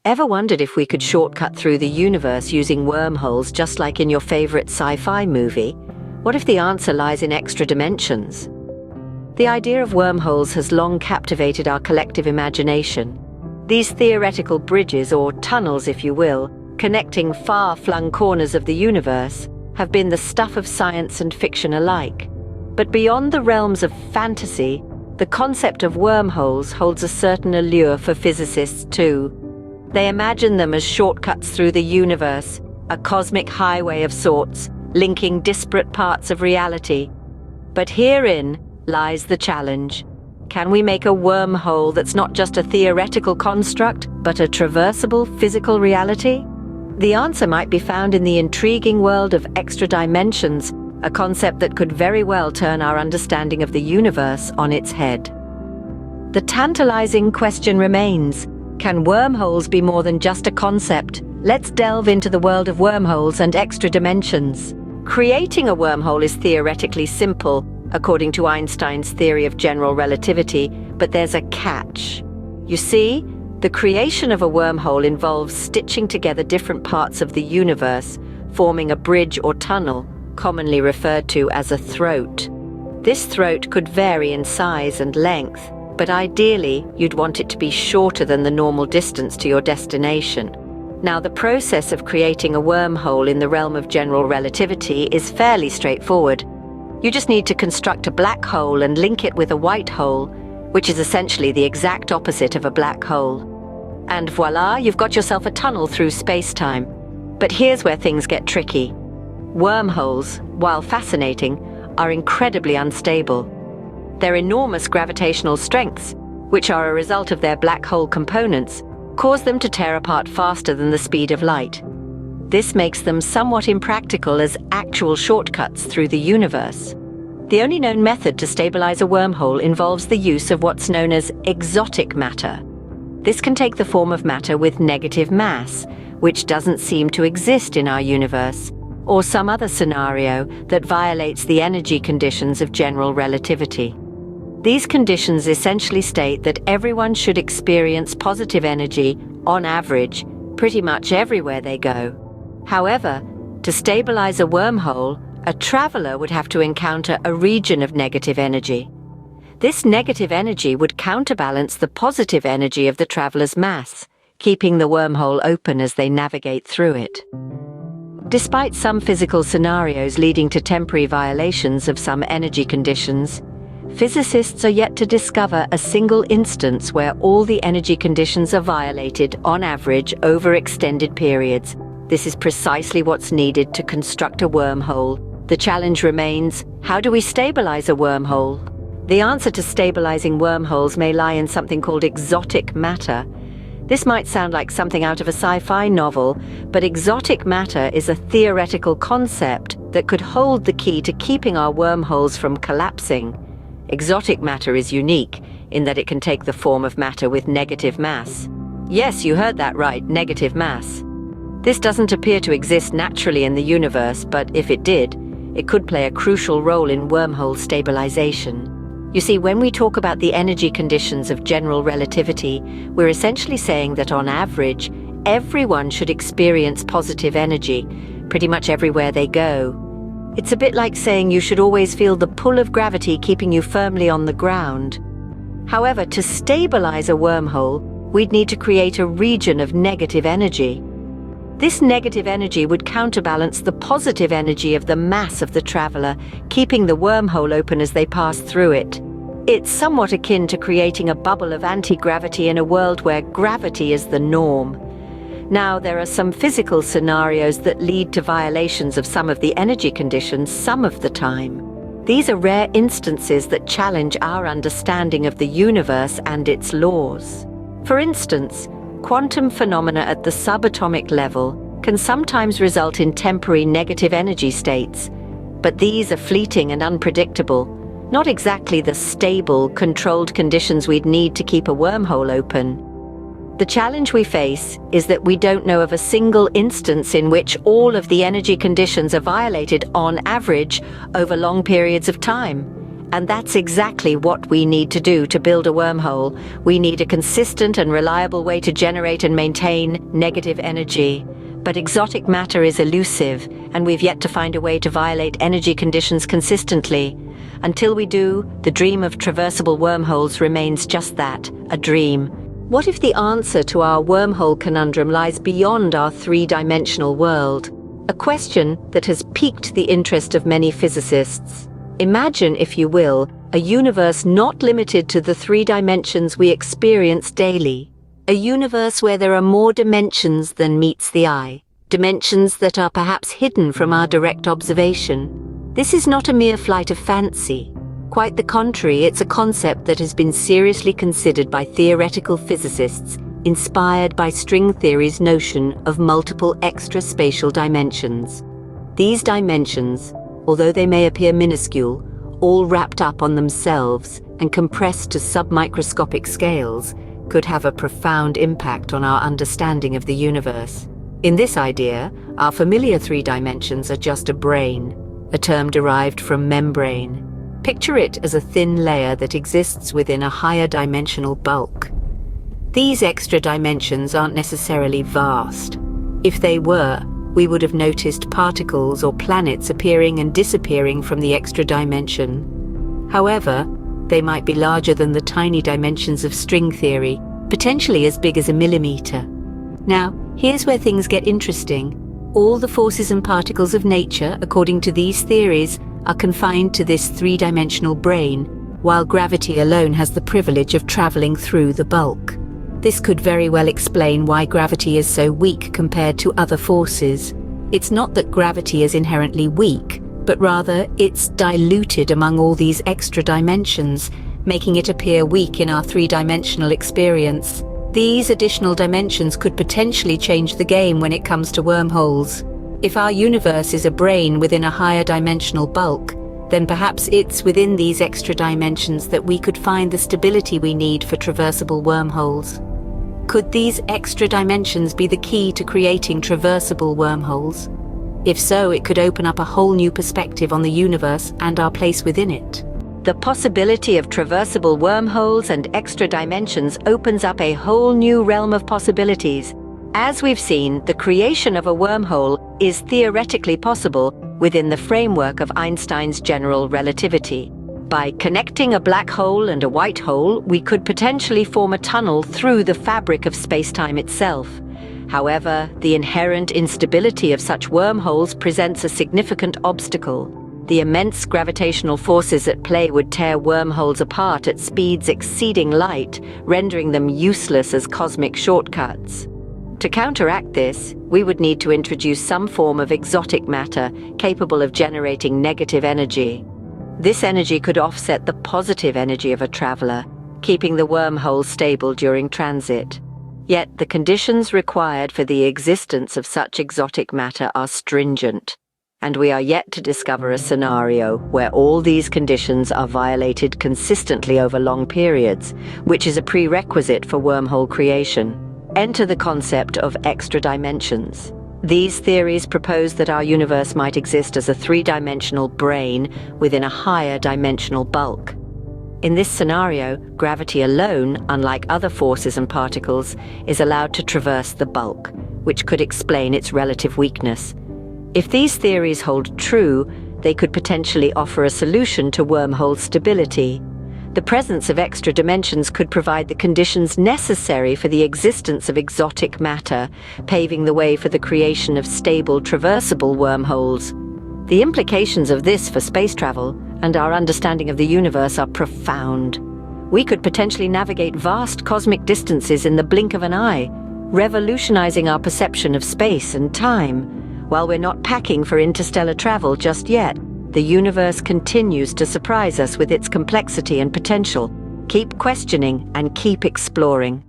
Ever wondered if we could shortcut through the universe using wormholes just like in your favorite sci-fi movie? What if the answer lies in extra dimensions? The idea of wormholes has long captivated our collective imagination. These theoretical bridges, or tunnels if you will, connecting far-flung corners of the universe, have been the stuff of science and fiction alike. But beyond the realms of fantasy, the concept of wormholes holds a certain allure for physicists too. They imagine them as shortcuts through the universe, a cosmic highway of sorts, linking disparate parts of reality. But herein lies the challenge. Can we make a wormhole that's not just a theoretical construct, but a traversable physical reality? The answer might be found in the intriguing world of extra dimensions, a concept that could very well turn our understanding of the universe on its head. The tantalizing question remains, can wormholes be more than just a concept? Let's delve into the world of wormholes and extra dimensions. Creating a wormhole is theoretically simple, according to Einstein's theory of general relativity, but there's a catch. You see, the creation of a wormhole involves stitching together different parts of the universe, forming a bridge or tunnel, commonly referred to as a throat. This throat could vary in size and length, but ideally you'd want it to be shorter than the normal distance to your destination. Now, the process of creating a wormhole in the realm of general relativity is fairly straightforward. You just need to construct a black hole and link it with a white hole, which is essentially the exact opposite of a black hole. And voila, you've got yourself a tunnel through space-time. But here's where things get tricky. Wormholes, while fascinating, are incredibly unstable. Their enormous gravitational strengths, which are a result of their black hole components, cause them to tear apart faster than the speed of light. This makes them somewhat impractical as actual shortcuts through the universe. The only known method to stabilize a wormhole involves the use of what's known as exotic matter. This can take the form of matter with negative mass, which doesn't seem to exist in our universe, or some other scenario that violates the energy conditions of general relativity. These conditions essentially state that everyone should experience positive energy, on average, pretty much everywhere they go. However, to stabilize a wormhole, a traveler would have to encounter a region of negative energy. This negative energy would counterbalance the positive energy of the traveler's mass, keeping the wormhole open as they navigate through it. Despite some physical scenarios leading to temporary violations of some energy conditions, physicists are yet to discover a single instance where all the energy conditions are violated on average over extended periods. This is precisely what's needed to construct a wormhole. The challenge remains, how do we stabilize a wormhole? The answer to stabilizing wormholes may lie in something called exotic matter. This might sound like something out of a sci-fi novel, but exotic matter is a theoretical concept that could hold the key to keeping our wormholes from collapsing. Exotic matter is unique in that it can take the form of matter with negative mass. Yes, you heard that right, negative mass. This doesn't appear to exist naturally in the universe, but if it did, it could play a crucial role in wormhole stabilization. You see, when we talk about the energy conditions of general relativity, we're essentially saying that on average, everyone should experience positive energy, pretty much everywhere they go. It's a bit like saying you should always feel the pull of gravity keeping you firmly on the ground. However, to stabilize a wormhole, we'd need to create a region of negative energy. This negative energy would counterbalance the positive energy of the mass of the traveler, keeping the wormhole open as they pass through it. It's somewhat akin to creating a bubble of anti-gravity in a world where gravity is the norm. Now, there are some physical scenarios that lead to violations of some of the energy conditions some of the time. These are rare instances that challenge our understanding of the universe and its laws. For instance, quantum phenomena at the subatomic level can sometimes result in temporary negative energy states, but these are fleeting and unpredictable, not exactly the stable, controlled conditions we'd need to keep a wormhole open. The challenge we face is that we don't know of a single instance in which all of the energy conditions are violated on average over long periods of time. And that's exactly what we need to do to build a wormhole. We need a consistent and reliable way to generate and maintain negative energy. But exotic matter is elusive, and we've yet to find a way to violate energy conditions consistently. Until we do, the dream of traversable wormholes remains just that, a dream. What if the answer to our wormhole conundrum lies beyond our three-dimensional world? A question that has piqued the interest of many physicists. Imagine, if you will, a universe not limited to the three dimensions we experience daily. A universe where there are more dimensions than meets the eye. Dimensions that are perhaps hidden from our direct observation. This is not a mere flight of fancy. Quite the contrary, it's a concept that has been seriously considered by theoretical physicists, inspired by string theory's notion of multiple extra-spatial dimensions. These dimensions, although they may appear minuscule, all wrapped up on themselves and compressed to submicroscopic scales, could have a profound impact on our understanding of the universe. In this idea, our familiar three dimensions are just a brane, a term derived from membrane. Picture it as a thin layer that exists within a higher dimensional bulk. These extra dimensions aren't necessarily vast. If they were, we would have noticed particles or planets appearing and disappearing from the extra dimension. However, they might be larger than the tiny dimensions of string theory, potentially as big as a millimeter. Now, here's where things get interesting. All the forces and particles of nature, according to these theories, are confined to this three-dimensional brane, while gravity alone has the privilege of traveling through the bulk. This could very well explain why gravity is so weak compared to other forces. It's not that gravity is inherently weak, but rather it's diluted among all these extra dimensions, making it appear weak in our three-dimensional experience. These additional dimensions could potentially change the game when it comes to wormholes. If our universe is a brane within a higher dimensional bulk, then perhaps it's within these extra dimensions that we could find the stability we need for traversable wormholes. Could these extra dimensions be the key to creating traversable wormholes? If so, it could open up a whole new perspective on the universe and our place within it. The possibility of traversable wormholes and extra dimensions opens up a whole new realm of possibilities. As we've seen, the creation of a wormhole is theoretically possible within the framework of Einstein's general relativity. By connecting a black hole and a white hole, we could potentially form a tunnel through the fabric of space-time itself. However, the inherent instability of such wormholes presents a significant obstacle. The immense gravitational forces at play would tear wormholes apart at speeds exceeding light, rendering them useless as cosmic shortcuts. To counteract this, we would need to introduce some form of exotic matter capable of generating negative energy. This energy could offset the positive energy of a traveler, keeping the wormhole stable during transit. Yet the conditions required for the existence of such exotic matter are stringent, and we are yet to discover a scenario where all these conditions are violated consistently over long periods, which is a prerequisite for wormhole creation. Enter the concept of extra dimensions. These theories propose that our universe might exist as a three-dimensional brane within a higher dimensional bulk. In this scenario, gravity alone, unlike other forces and particles, is allowed to traverse the bulk, which could explain its relative weakness. If these theories hold true, they could potentially offer a solution to wormhole stability. The presence of extra dimensions could provide the conditions necessary for the existence of exotic matter, paving the way for the creation of stable, traversable wormholes. The implications of this for space travel and our understanding of the universe are profound. We could potentially navigate vast cosmic distances in the blink of an eye, revolutionizing our perception of space and time. While we're not packing for interstellar travel just yet, the universe continues to surprise us with its complexity and potential. Keep questioning and keep exploring.